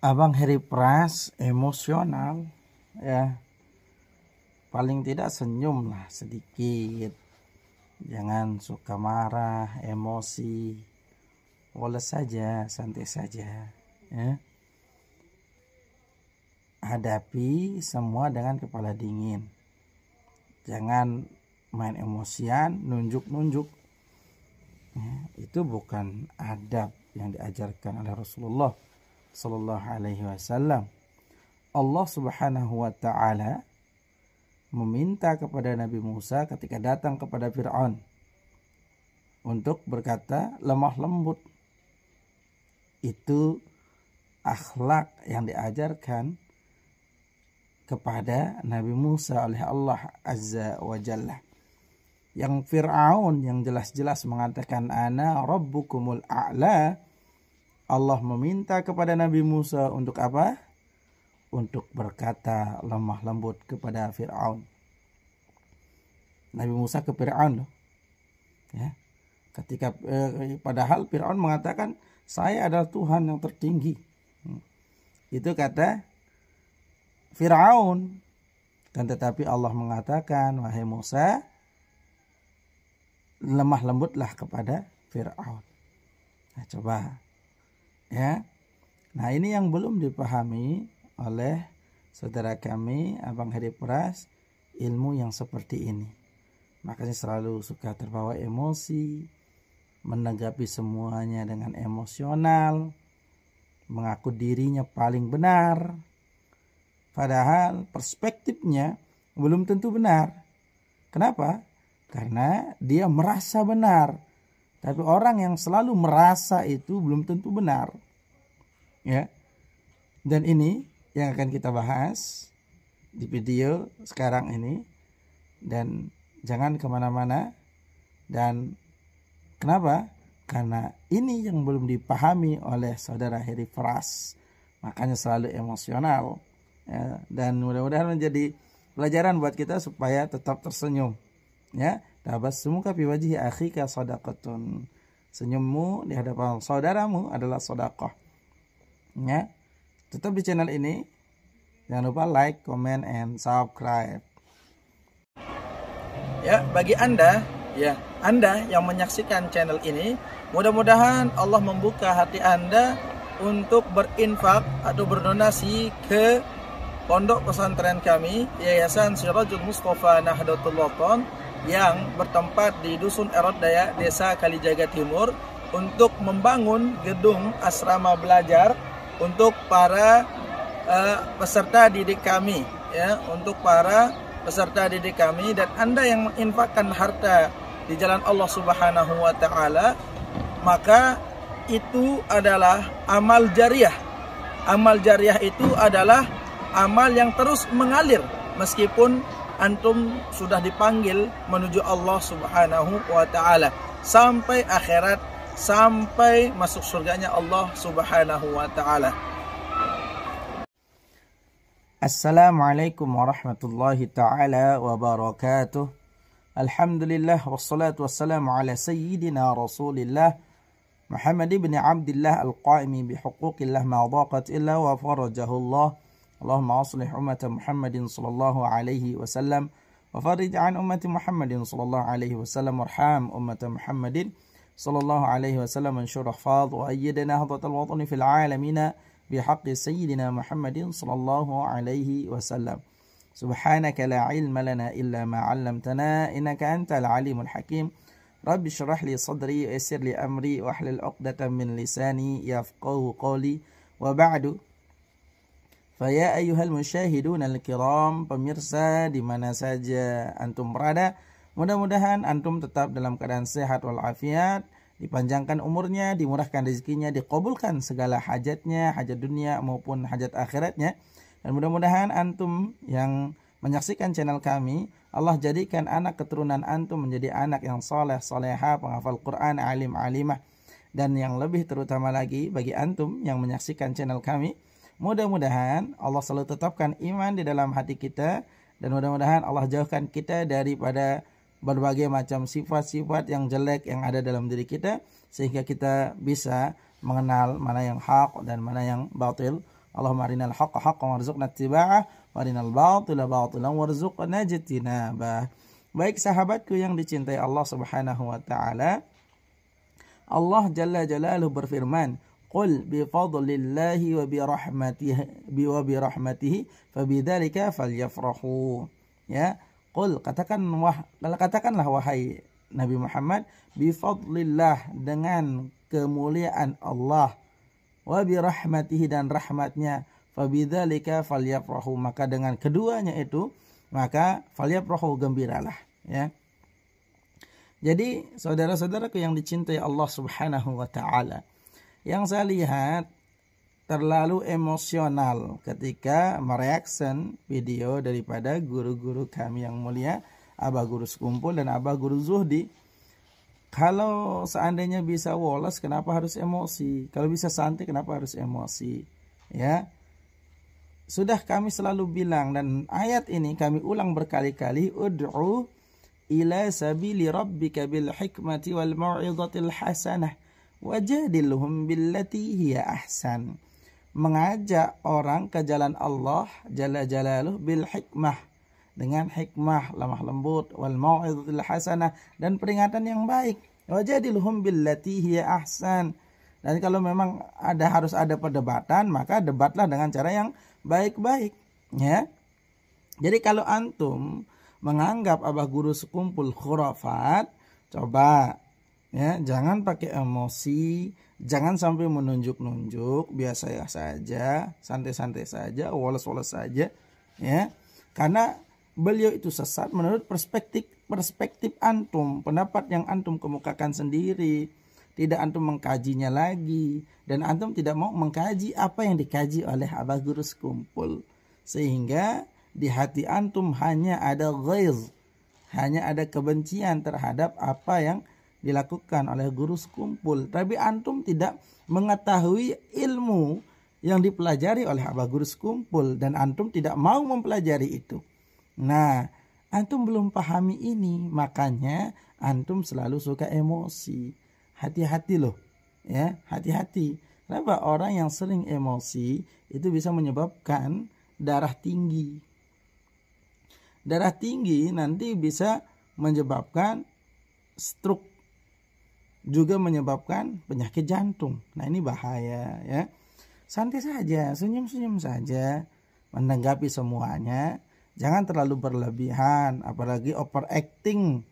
Abang Heri Pras emosional ya, paling tidak senyum lah sedikit, jangan suka marah, emosi, woles saja, santai saja ya. Hadapi semua dengan kepala dingin, jangan main emosian, nunjuk-nunjuk ya, itu bukan adab yang diajarkan oleh Rasulullah Sallallahu Alaihi Wasallam. Allah Subhanahu Wa Taala meminta kepada Nabi Musa ketika datang kepada Fir'aun untuk berkata lemah lembut. Itu akhlak yang diajarkan kepada Nabi Musa oleh Allah Azza wa Jalla. Yang Fir'aun yang jelas-jelas mengatakan ana rabbukumul a'la, Allah meminta kepada Nabi Musa untuk apa? Untuk berkata lemah lembut kepada Fir'aun. Nabi Musa ke Fir'aun loh. Ya. Ketika padahal Fir'aun mengatakan saya adalah Tuhan yang tertinggi. Itu kata Fir'aun. Dan tetapi Allah mengatakan, wahai Musa, lemah lembutlah kepada Fir'aun. Nah, coba ya. Nah, ini yang belum dipahami oleh saudara kami Abang Heri Pras, ilmu yang seperti ini. Makanya selalu suka terbawa emosi, menanggapi semuanya dengan emosional, mengaku dirinya paling benar, padahal perspektifnya belum tentu benar. Kenapa? Karena dia merasa benar. Tapi orang yang selalu merasa itu belum tentu benar. Ya. Dan ini yang akan kita bahas di video sekarang ini. Dan jangan kemana-mana. Dan kenapa? Karena ini yang belum dipahami oleh saudara Heri Pras. Makanya selalu emosional. Ya. Dan mudah-mudahan menjadi pelajaran buat kita supaya tetap tersenyum. Ya. Tabassumuka fi wajhi akhika shadaqatun. Senyummu di hadapan saudaramu adalah sedekah. Ya. Tetap di channel ini. Jangan lupa like, comment, and subscribe. Ya, bagi Anda yang menyaksikan channel ini, mudah-mudahan Allah membuka hati Anda untuk berinfak atau berdonasi ke pondok pesantren kami, Yayasan Sirajul Mustafa Nahdlatul Wathon, yang bertempat di Dusun Erot Daya, Desa Kalijaga Timur, untuk membangun gedung asrama belajar untuk para peserta didik kami, ya, untuk para peserta didik kami. Dan Anda yang menginfakkan harta di jalan Allah Subhanahu wa Ta'ala, maka itu adalah amal jariah. Amal jariah itu adalah amal yang terus mengalir meskipun antum sudah dipanggil menuju Allah Subhanahu wa Ta'ala sampai akhirat, sampai masuk surganya Allah Subhanahu wa Ta'ala. Assalamualaikum warahmatullahi ta'ala wabarakatuh. Alhamdulillah wassalatu wassalamu ala sayyidina Rasulillah Muhammad ibn Abdillah al-Qaimi bihuquqillah ma daqat illa wa farajahullah. Allahumma aslih umat Muhammadin sallallahu alaihi wasallam wa farij an umat Muhammadin sallallahu alaihi wasallam warham umat Muhammadin sallallahu alaihi wasallam anshur ahfaz wa ayyidna hadhatal watani fil alamin bihaqqi sayyidina Muhammadin sallallahu alaihi wasallam. Subhanaka la ilma lana illa ma 'allamtana innaka antal alimul hakim. Rabbi shrah li sadri wa yassir li amri wa hlul 'uqdatam min lisani yafqahu qawli. Wa ba'du. Faya ayyuhal musyahidun al-kiram, pemirsa di mana saja antum berada, mudah-mudahan antum tetap dalam keadaan sehat walafiat, dipanjangkan umurnya, dimurahkan rezekinya, dikabulkan segala hajatnya, hajat dunia maupun hajat akhiratnya. Dan mudah-mudahan antum yang menyaksikan channel kami, Allah jadikan anak keturunan antum menjadi anak yang soleh, soleha, penghafal Quran, alim, alimah. Dan yang lebih terutama lagi bagi antum yang menyaksikan channel kami, mudah-mudahan Allah selalu tetapkan iman di dalam hati kita, dan mudah-mudahan Allah jauhkan kita daripada berbagai macam sifat-sifat yang jelek yang ada dalam diri kita, sehingga kita bisa mengenal mana yang hak dan mana yang batil. Allahumma arinal haqqa haqqan warzuqna ittiba'ah wa arinal batila batilan warzuqna ijtinabah. Baik sahabatku yang dicintai Allah Subhanahu wa taala, Allah Jalla Jalaluhu berfirman, "Qul bi fadlillahi wa bi rahmatihi fabidzalika falyafrahu." Ya, qul katakanlah wahai Nabi Muhammad, bi fadlillah dengan kemuliaan Allah, wa bi rahmatihi dan rahmatnya, fabidzalika falyafrahu maka dengan keduanya itu maka falyafrahu gembiralah, ya. Jadi saudara-saudaraku yang dicintai Allah Subhanahu wa taala, yang saya lihat terlalu emosional ketika mereaction video daripada guru-guru kami yang mulia, Abah Guru Sekumpul dan Abah Guru Zuhdi. Kalau seandainya bisa woles, kenapa harus emosi? Kalau bisa santai, kenapa harus emosi? Ya, sudah kami selalu bilang, dan ayat ini kami ulang berkali-kali, ud'u ila sabili rabbika bil hikmati wal mau'izatil hasanah wajadilhum billati hiya ahsan. Mengajak orang ke jalan Allah Jalla Jalaluhu bil hikmah, dengan hikmah lemah lembut, wal mau'izatil hasanah dan peringatan yang baik, wajadilhum billati hiya ahsan. Dan kalau memang harus ada perdebatan, maka debatlah dengan cara yang baik-baik, ya. Jadi kalau antum menganggap Abah Guru Sekumpul khurafat, coba, ya, jangan pakai emosi, jangan sampai menunjuk-nunjuk, biasa saja, santai-santai saja, woles-woles saja, ya. Karena beliau itu sesat menurut perspektif antum, pendapat yang antum kemukakan sendiri. Tidak antum mengkajinya lagi, dan antum tidak mau mengkaji apa yang dikaji oleh Abah Guru Sekumpul, sehingga di hati antum hanya ada ghaiz, hanya ada kebencian terhadap apa yang dilakukan oleh Guru Sekumpul, tapi antum tidak mengetahui ilmu yang dipelajari oleh Abah Guru Sekumpul dan antum tidak mau mempelajari itu. Nah, antum belum pahami ini, makanya antum selalu suka emosi. Hati-hati loh, ya, hati-hati. Kenapa? Orang yang sering emosi itu bisa menyebabkan darah tinggi. Darah tinggi nanti bisa menyebabkan stroke, juga menyebabkan penyakit jantung. Nah, ini bahaya, ya. Santai saja, senyum-senyum saja menanggapi semuanya. Jangan terlalu berlebihan, apalagi overacting,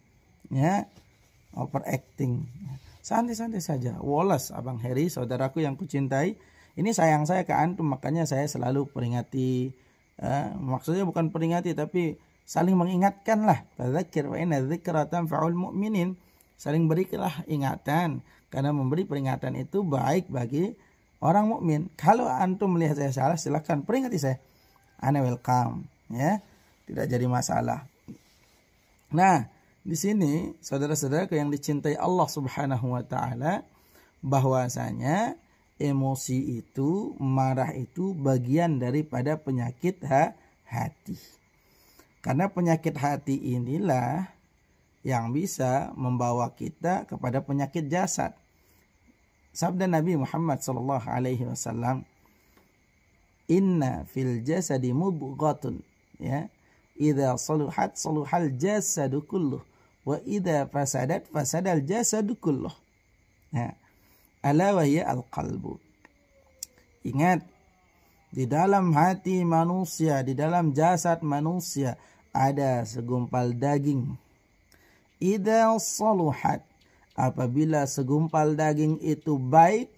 ya. Overacting. Santai-santai saja. Woles Abang Heri, saudaraku yang kucintai. Ini sayang saya ke antum, makanya saya selalu peringati. Maksudnya bukan peringati, tapi saling mengingatkan lah. Fadzakir wa inna dzikra tanfa'ul mu'minin. Saling berilah ingatan, karena memberi peringatan itu baik bagi orang mukmin. Kalau antum melihat saya salah, silahkan peringati saya. Ana welcome, ya. Tidak jadi masalah. Nah, di sini saudara-saudara yang dicintai Allah Subhanahu wa taala, bahwasanya emosi itu, marah itu bagian daripada penyakit hati. Karena penyakit hati inilah yang bisa membawa kita kepada penyakit jasad. Sabda Nabi Muhammad sallallahu alaihi wasallam, "Inna fil jasadi mudghatun," ya. "Idza saluhat saluhal jasadu kulluh. Wa idza fasadat fasadal jasadu kulluh." Nah, ala wa hiya al-qalbu. Ingat, di dalam hati manusia, di dalam jasad manusia ada segumpal daging. Idza saluhat, apabila segumpal daging itu baik,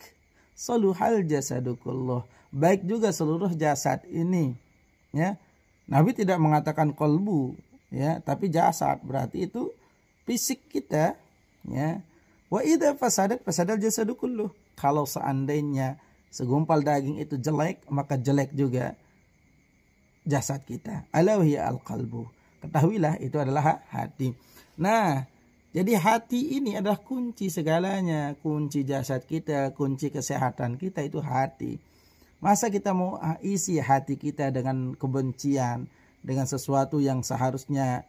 saluhal jasadu kulluh, baik juga seluruh jasad ini, ya. Nabi tidak mengatakan kolbu, ya, tapi jasad, berarti itu fisik kita, ya. Wa idza fasadat fasadal jasadu kulluh. Kalau seandainya segumpal daging itu jelek, maka jelek juga jasad kita. Ala hiya al-qalbu. Ketahuilah itu adalah hati. Nah, jadi hati ini adalah kunci segalanya, kunci jasad kita, kunci kesehatan kita itu hati. Masa kita mau isi hati kita dengan kebencian, dengan sesuatu yang seharusnya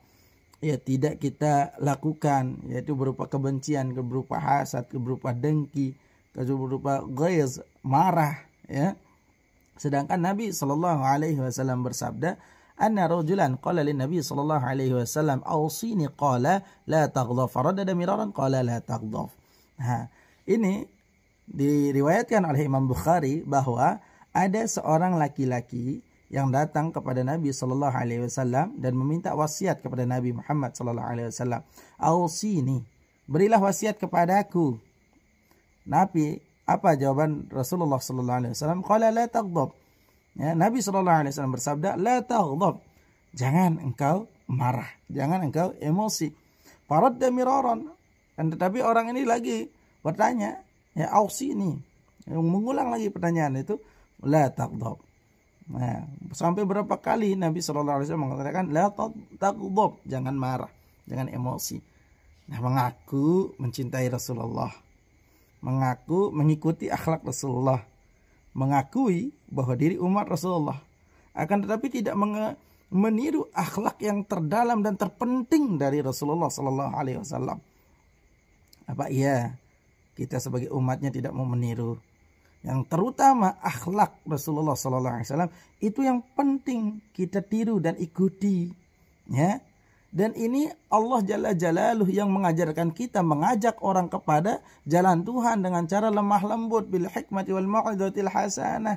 ya tidak kita lakukan, yaitu berupa kebencian, berupa hasad, berupa dengki, berupa ghaiz, marah, ya. Sedangkan Nabi sallallahu alaihi wasallam bersabda, anna rajulan qala lin Nabi sallallahu alaihi wasallam awsini qala la taghdab, faradada miraran qala la taghdab. Nah, ini diriwayatkan oleh Imam Bukhari bahwa ada seorang laki-laki yang datang kepada Nabi sallallahu alaihi wasallam dan meminta wasiat kepada Nabi Muhammad sallallahu alaihi wasallam. Ausini, berilah wasiat kepadaku. Nabi, apa jawaban Rasulullah sallallahu alaihi wasallam? Qala la taghdab. Ya, Nabi sallallahu alaihi wasallam bersabda, la taghdab. Jangan engkau marah, jangan engkau emosi. Faradda miraran. Dan tetapi orang ini lagi bertanya, ya ausini, mengulang lagi pertanyaan itu, la taghdab. Nah, sampai berapa kali Nabi SAW mengatakan la taghdab, jangan marah, jangan emosi. Nah, mengaku mencintai Rasulullah, mengaku mengikuti akhlak Rasulullah, mengakui bahwa diri umat Rasulullah, akan tetapi tidak meniru akhlak yang terdalam dan terpenting dari Rasulullah SAW. Apa iya kita sebagai umatnya tidak mau meniru? Yang terutama akhlak Rasulullah SAW itu yang penting kita tiru dan ikuti, ya. Dan ini Allah Jalla Jalaluh yang mengajarkan kita mengajak orang kepada jalan Tuhan dengan cara lemah lembut, bil hikmati wal mau'izatil hasanah.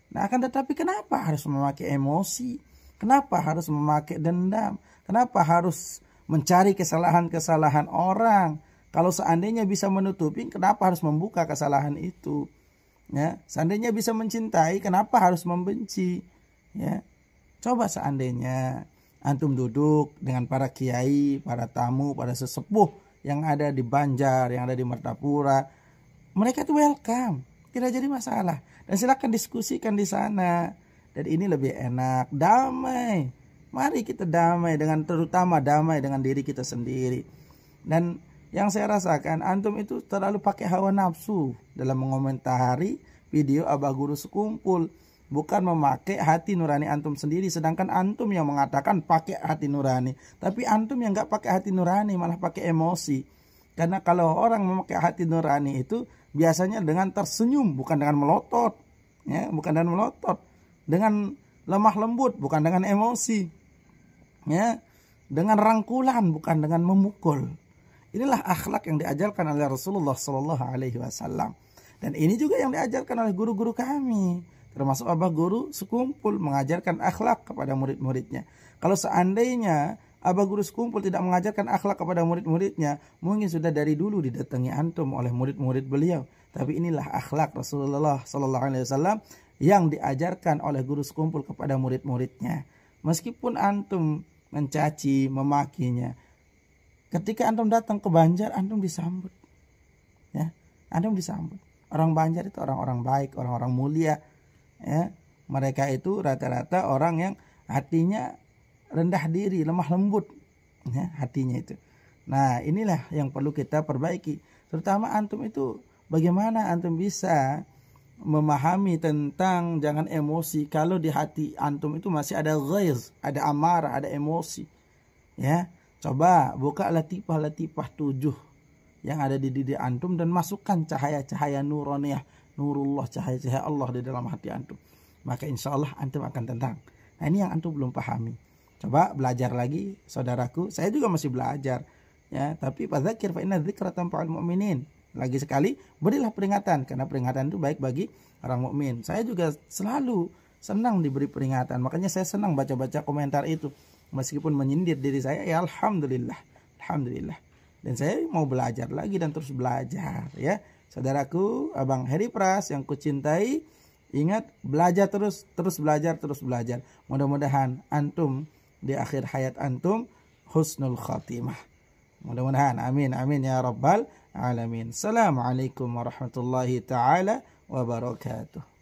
Nah, akan tetapi kenapa harus memakai emosi? Kenapa harus memakai dendam? Kenapa harus mencari kesalahan-kesalahan orang? Kalau seandainya bisa menutupi, kenapa harus membuka kesalahan itu? Ya, seandainya bisa mencintai, kenapa harus membenci? Ya, coba seandainya antum duduk dengan para kiai, para tamu, para sesepuh yang ada di Banjar, yang ada di Martapura, mereka itu welcome, tidak jadi masalah. Dan silakan diskusikan di sana. Dan ini lebih enak, damai. Mari kita damai dengan, terutama damai dengan diri kita sendiri. Dan yang saya rasakan, antum itu terlalu pakai hawa nafsu dalam mengomentari video Abah Guru Sekumpul. Bukan memakai hati nurani antum sendiri. Sedangkan antum yang mengatakan pakai hati nurani. Tapi antum yang nggak pakai hati nurani, malah pakai emosi. Karena kalau orang memakai hati nurani itu biasanya dengan tersenyum, bukan dengan melotot. Ya, bukan dengan melotot. Dengan lemah lembut, bukan dengan emosi. Ya, dengan rangkulan, bukan dengan memukul. Inilah akhlak yang diajarkan oleh Rasulullah Sallallahu Alaihi Wasallam. Dan ini juga yang diajarkan oleh guru-guru kami, termasuk Abah Guru Sekumpul, mengajarkan akhlak kepada murid-muridnya. Kalau seandainya Abah Guru Sekumpul tidak mengajarkan akhlak kepada murid-muridnya, mungkin sudah dari dulu didatangi antum oleh murid-murid beliau. Tapi inilah akhlak Rasulullah Sallallahu Alaihi Wasallam yang diajarkan oleh Guru Sekumpul kepada murid-muridnya. Meskipun antum mencaci, memakinya, ketika antum datang ke Banjar, antum disambut. Ya, antum disambut. Orang Banjar itu orang-orang baik, orang-orang mulia. Ya, mereka itu rata-rata orang yang hatinya rendah diri, lemah lembut. Ya, hatinya itu. Nah, inilah yang perlu kita perbaiki. Terutama antum itu, bagaimana antum bisa memahami tentang jangan emosi kalau di hati antum itu masih ada ghaiz, ada amarah, ada emosi. Ya. Coba buka latifah-latifah 7 yang ada di diri antum dan masukkan cahaya-cahaya nuraniyah, nurullah, cahaya-cahaya Allah di dalam hati antum. Maka insya Allah antum akan tenang. Nah, ini yang antum belum pahami. Coba belajar lagi, saudaraku. Saya juga masih belajar. Ya, tapi fadzakir fa inna dzikra tanfa'ul mu'minin. Lagi sekali, berilah peringatan, karena peringatan itu baik bagi orang mukmin. Saya juga selalu senang diberi peringatan. Makanya saya senang baca-baca komentar itu. Meskipun menyindir diri saya, ya alhamdulillah, alhamdulillah. Dan saya mau belajar lagi dan terus belajar, ya. Saudaraku, Abang Heri Pras yang kucintai, ingat belajar terus belajar, terus belajar. Mudah-mudahan antum di akhir hayat antum husnul khatimah. Mudah-mudahan, amin, amin ya rabbal alamin. Assalamualaikum warahmatullahi taala wabarakatuh.